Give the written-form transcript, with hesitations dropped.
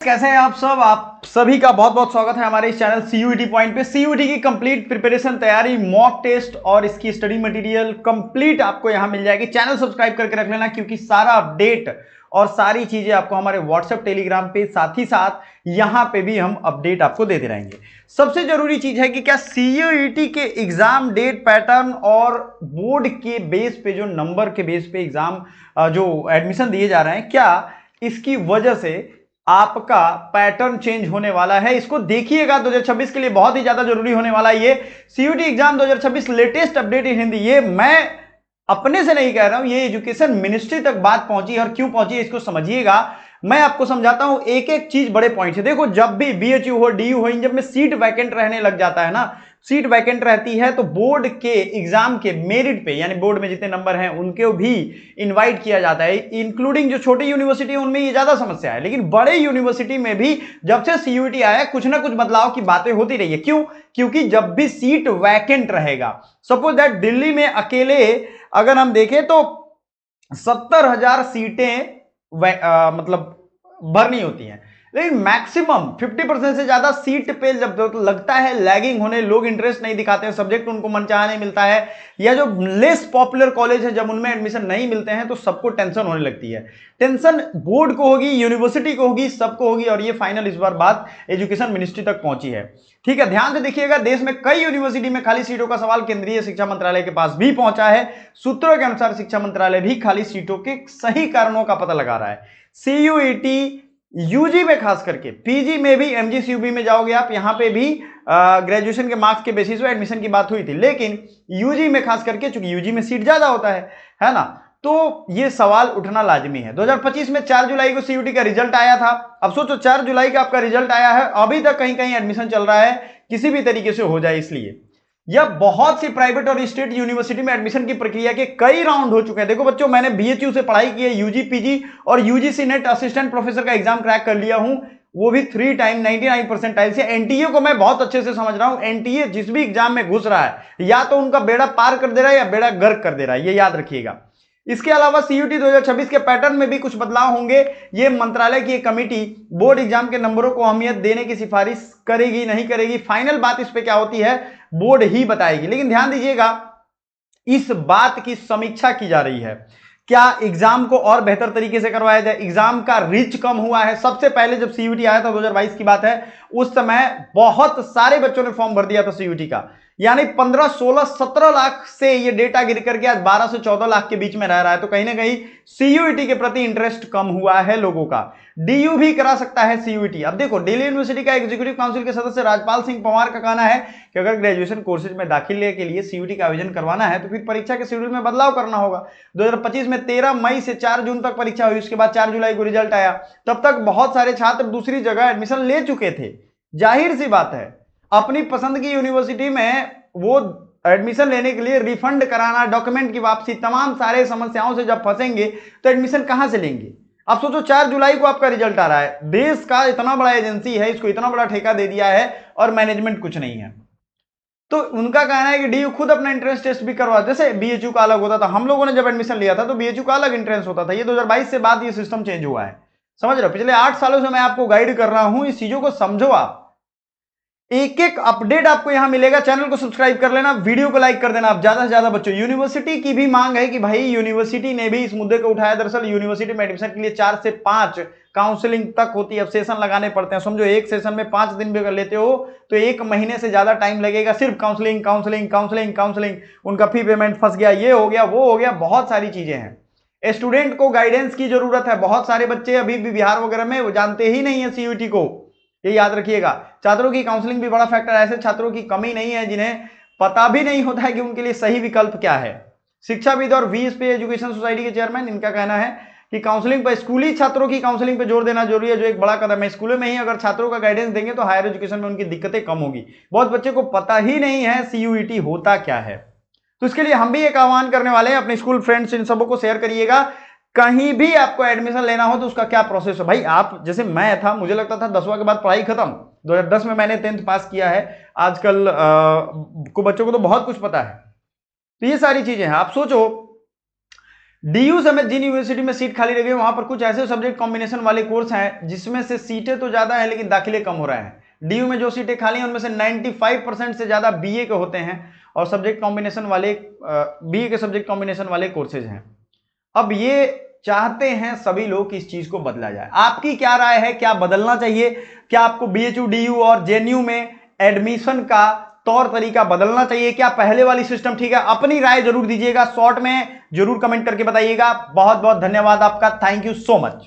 कैसे हैं आप सब? आप सभी का बहुत बहुत स्वागत है हमारे इस चैनल सीयूईटी पॉइंट पे। सीयूईटी की कंप्लीट प्रिपरेशन, तैयारी, मॉक टेस्ट और इसकी स्टडी मटेरियल कंप्लीट आपको यहां मिल जाएगी। चैनल सब्सक्राइब करके रख लेना, क्योंकि सारा अपडेट और सारी चीजें आपको हमारे व्हाट्सएप, टेलीग्राम पे, साथ ही साथ यहां पे भी हम अपडेट आपको देते रहेंगे। सबसे जरूरी चीज है कि क्या सीयूईटी के एग्जाम डेट, पैटर्न और बोर्ड के बेस पे, जो नंबर के बेस पे एग्जाम जो एडमिशन दिए जा रहे हैं, क्या इसकी वजह से आपका पैटर्न चेंज होने वाला है? इसको देखिएगा। 2026 के लिए बहुत ही ज्यादा जरूरी होने वाला है ये CUET exam 2026 latest update in Hindi. ये मैं अपने से नहीं कह रहा हूं, ये एजुकेशन मिनिस्ट्री तक बात पहुंची है। और क्यों पहुंची है इसको समझिएगा, मैं आपको समझाता हूं। एक एक चीज बड़े पॉइंट है। देखो, जब भी बीएचयू हो, डीयू हो, इन जब में सीट वैकेंट रहने लग जाता है ना, सीट वैकेंट रहती है, तो बोर्ड के एग्जाम के मेरिट पे, यानी बोर्ड में जितने नंबर हैं उनको भी इनवाइट किया जाता है। इंक्लूडिंग जो छोटी यूनिवर्सिटी है उनमें ये ज्यादा समस्या है, लेकिन बड़े यूनिवर्सिटी में भी जब से सीयूईटी आया कुछ ना कुछ बदलाव की बातें होती रही है। क्यों? क्योंकि जब भी सीट वैकेंट रहेगा, सपोज दैट दिल्ली में अकेले अगर हम देखें तो 70,000 सीटें मतलब भरनी होती हैं, लेकिन मैक्सिमम 50% से ज्यादा सीट पे जब लगता है लैगिंग होने, लोग इंटरेस्ट नहीं दिखाते हैं, सब्जेक्ट उनको मनचाहा नहीं मिलता है, या जो लेस पॉपुलर कॉलेज है जब उनमें एडमिशन नहीं मिलते हैं, तो सबको टेंशन होने लगती है। टेंशन बोर्ड को होगी, यूनिवर्सिटी को होगी, सबको होगी। और ये फाइनल इस बार बात एजुकेशन मिनिस्ट्री तक पहुंची है। ठीक है, ध्यान से देखिएगा। देश में कई यूनिवर्सिटी में खाली सीटों का सवाल केंद्रीय शिक्षा मंत्रालय के पास भी पहुंचा है। सूत्रों के अनुसार शिक्षा मंत्रालय भी खाली सीटों के सही कारणों का पता लगा रहा है। सीयूईटी यूजी में खास करके, पीजी में भी, एमजीसीयूबी में जाओगे आप, यहां पे भी ग्रेजुएशन के मार्क्स के बेसिस पे एडमिशन की बात हुई थी, लेकिन यूजी में खास करके, चूंकि यूजी में सीट ज्यादा होता है ना, तो ये सवाल उठना लाजमी है। 2025 में 4 जुलाई को सीयूटी का रिजल्ट आया था। अब सोचो, 4 जुलाई का आपका रिजल्ट आया है, अभी तक कहीं कहीं एडमिशन चल रहा है, किसी भी तरीके से हो जाए इसलिए। या बहुत सी प्राइवेट और स्टेट यूनिवर्सिटी में एडमिशन की प्रक्रिया के कई राउंड हो चुके हैं। देखो बच्चों, मैंने बीएचयू से पढ़ाई की है, यूजी, पीजी और यूजीसी नेट असिस्टेंट प्रोफेसर का एग्जाम क्रैक कर लिया हूं, वो भी 3 टाइम 99 परसेंटाइल से। एनटीए को मैं बहुत अच्छे से समझ रहा हूं। एनटीए जिस भी एग्जाम में घुस रहा है, या तो उनका बेड़ा पार कर दे रहा है या बेड़ा गर्क कर दे रहा है, ये याद रखिएगा। इसके अलावा सीयूटी 2026 के पैटर्न में भी कुछ बदलाव होंगे। ये मंत्रालय की एक कमेटी बोर्ड एग्जाम के नंबरों को अहमियत देने की सिफारिश करेगी, नहीं करेगी, फाइनल बात इस पे क्या होती है बोर्ड ही बताएगी। लेकिन ध्यान दीजिएगा, इस बात की समीक्षा की जा रही है, क्या एग्जाम को और बेहतर तरीके से करवाया जाए। एग्जाम का रीच कम हुआ है। सबसे पहले जब सीयूटी आया था, 2022 की बात है, उस समय बहुत सारे बच्चों ने फॉर्म भर दिया था सीयूटी का, यानी 15, 16, 17 लाख से ये डेटा गिर करके आज 12 से 14 लाख के बीच में रह रहा है। तो कहीं ना कहीं सीयूईटी के प्रति इंटरेस्ट कम हुआ है लोगों का। डीयू भी करा सकता है सीयूईटी। अब देखो, दिल्ली यूनिवर्सिटी का एग्जीक्यूटिव काउंसिल के सदस्य राजपाल सिंह पंवार का कहना है कि अगर ग्रेजुएशन कोर्सेज में दाखिले के लिए सीयूईटी का आयोजन करवाना है तो फिर परीक्षा के शेड्यूल में बदलाव करना होगा। 2025 में 13 मई से 4 जून तक परीक्षा हुई, उसके बाद 4 जुलाई को रिजल्ट आया। तब तक बहुत सारे छात्र दूसरी जगह एडमिशन ले चुके थे। जाहिर सी बात है, अपनी पसंद की यूनिवर्सिटी में वो एडमिशन लेने के लिए रिफंड कराना, डॉक्यूमेंट की वापसी, तमाम सारे समस्याओं से जब फंसेंगे तो एडमिशन कहां से लेंगे। अब सोचो, 4 जुलाई को आपका रिजल्ट आ रहा है, देश का इतना बड़ा एजेंसी है, इसको इतना बड़ा ठेका दे दिया है और मैनेजमेंट कुछ नहीं है। तो उनका कहना है कि डीयू खुद अपना एंट्रेंस टेस्ट भी करवा, जैसे बीएचयू का अलग होता था। हम लोगों ने जब एडमिशन लिया था तो बीएचयू का अलग एंट्रेंस होता था। ये 2022 से बाद ये सिस्टम चेंज हुआ है। समझ रहे हो? पिछले 8 सालों से मैं आपको गाइड कर रहा हूं, इस चीजों को समझो। आप एक एक अपडेट आपको यहां मिलेगा। चैनल को सब्सक्राइब कर लेना, वीडियो को लाइक कर देना। आप ज्यादा से ज्यादा बच्चों, यूनिवर्सिटी की भी मांग है कि भाई, यूनिवर्सिटी ने भी इस मुद्दे को उठाया। दरअसल यूनिवर्सिटी में एडमिशन के लिए 4 से 5 काउंसलिंग तक होती है। अब सेशन लगाने पड़ते हैं। समझो, एक सेशन में 5 दिन भी अगर लेते हो तो 1 महीने से ज्यादा टाइम लगेगा, सिर्फ काउंसलिंग काउंसलिंग काउंसलिंग काउंसलिंग। उनका फी पेमेंट फंस गया, ये हो गया, वो हो गया, बहुत सारी चीजें हैं। स्टूडेंट को गाइडेंस की जरूरत है। बहुत सारे बच्चे अभी भी बिहार वगैरह में वो जानते ही नहीं है सीयूटी को, ये याद रखिएगा। छात्रों की काउंसलिंग भी बड़ा फैक्टर है। ऐसे छात्रों की कमी नहीं है जिन्हें पता भी नहीं होता है कि उनके लिए सही विकल्प क्या है। शिक्षाविद और वीएसपी एजुकेशन सोसाइटी के चेयरमैन, इनका कहना है कि काउंसलिंग पर, स्कूली छात्रों की काउंसलिंग पर जोर देना जरूरी है, जो एक बड़ा कदम है। स्कूलों में ही अगर छात्रों का गाइडेंस देंगे तो हायर एजुकेशन में उनकी दिक्कतें कम होगी। बहुत बच्चे को पता ही नहीं है सीयूईटी होता क्या है। तो इसके लिए हम भी एक आह्वान करने वाले हैं, अपने स्कूल फ्रेंड्स इन सबों को शेयर करिएगा। कहीं भी आपको एडमिशन लेना हो तो उसका क्या प्रोसेस है भाई। आप जैसे मैं था, मुझे लगता था 10वां के बाद पढ़ाई खत्म। 2010 में मैंने 10th पास किया है। आजकल को बच्चों को तो बहुत कुछ पता है। तो ये सारी चीजें हैं। आप सोचो, डीयू समेत जिन यूनिवर्सिटी में सीट खाली रह गई वहां पर कुछ ऐसे सब्जेक्ट कॉम्बिनेशन वाले कोर्स हैं जिसमें से सीटें तो ज्यादा है लेकिन दाखिले कम हो रहे हैं। डीयू में जो सीटें खाली हैं उनमें से 95% से ज्यादा बीए के होते हैं और सब्जेक्ट कॉम्बिनेशन वाले बीए के सब्जेक्ट कॉम्बिनेशन वाले कोर्सेज हैं। अब ये चाहते हैं सभी लोग कि इस चीज को बदला जाए। आपकी क्या राय है, क्या बदलना चाहिए? क्या आपको बीएचयू, डीयू और जेएनयू में एडमिशन का तौर तरीका बदलना चाहिए? क्या पहले वाली सिस्टम ठीक है? अपनी राय जरूर दीजिएगा, शॉर्ट में जरूर कमेंट करके बताइएगा। बहुत बहुत धन्यवाद आपका, थैंक यू सो मच।